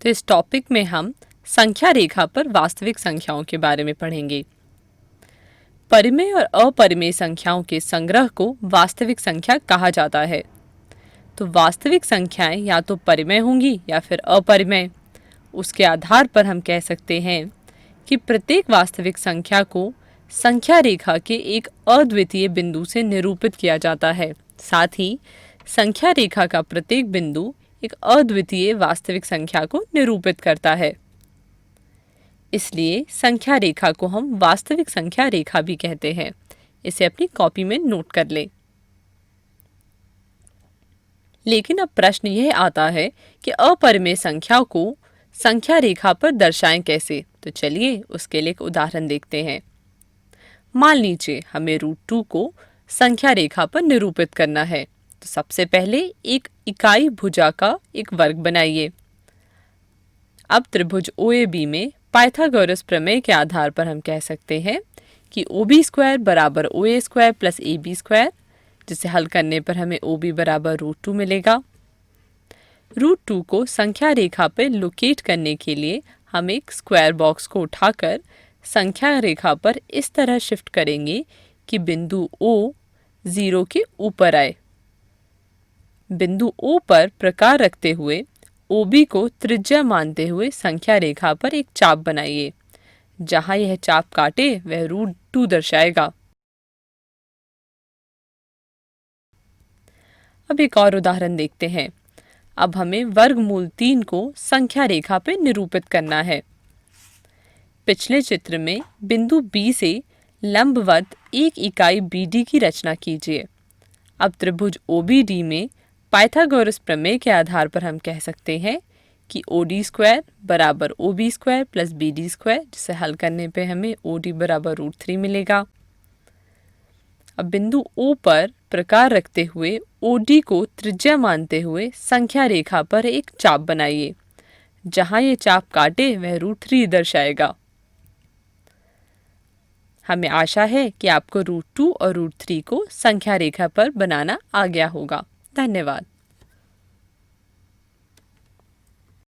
तो इस टॉपिक में हम संख्या रेखा पर वास्तविक संख्याओं के बारे में पढ़ेंगे। परिमेय और अपरिमेय संख्याओं के संग्रह को वास्तविक संख्या कहा जाता है। तो वास्तविक संख्याएं या तो परिमेय होंगी या फिर अपरिमेय। उसके आधार पर हम कह सकते हैं कि प्रत्येक वास्तविक संख्या को संख्या रेखा के एक अद्वितीय बिंदु से निरूपित किया जाता है। साथ ही संख्या रेखा का प्रत्येक बिंदु एक अद्वितीय वास्तविक संख्या को निरूपित करता है। इसलिए संख्या रेखा को हम वास्तविक संख्या रेखा भी कहते हैं। इसे अपनी कॉपी में नोट कर लें। लेकिन अब प्रश्न यह आता है कि अपरिमेय संख्या को संख्या रेखा पर दर्शाएं कैसे। तो चलिए उसके लिए एक उदाहरण देखते हैं। मान लीजिए हमें √2 को संख्या रेखा पर निरूपित करना है। तो सबसे पहले एक इकाई भुजा का एक वर्ग बनाइए। अब त्रिभुज OAB में पाइथागोरस प्रमेय के आधार पर हम कह सकते हैं कि OB² बराबर OA² प्लस AB², जिसे हल करने पर हमें OB बराबर √2 मिलेगा। √2 को संख्या रेखा पर लोकेट करने के लिए हम एक स्क्वायर बॉक्स को उठाकर संख्या रेखा पर इस तरह शिफ्ट करेंगे कि बिंदु O 0 के ऊपर आए। बिंदु O पर प्रकार रखते हुए OB को त्रिज्या मानते हुए संख्या रेखा पर एक चाप बनाइए। जहां यह चाप काटे वह √2 दर्शाएगा। अब एक और उदाहरण देखते हैं। अब हमें वर्गमूल 3 को संख्या रेखा पर निरूपित करना है। पिछले चित्र में बिंदु B से लंबवत एक इकाई BD की रचना कीजिए। अब त्रिभुज OBD में पाइथागोरस प्रमेय के आधार पर हम कह सकते हैं कि OD² बराबर OB² प्लस BD², जिसे हल करने पे हमें OD बराबर √3 मिलेगा। अब बिंदु O पर प्रकार रखते हुए OD को त्रिज्या मानते हुए संख्या रेखा पर एक चाप बनाइए। जहां ये चाप काटे वह √3 दर्शाएगा। हमें आशा है कि आपको √2 और √3 को संख्या रेखा पर बनाना आ गया होगा। धन्यवाद।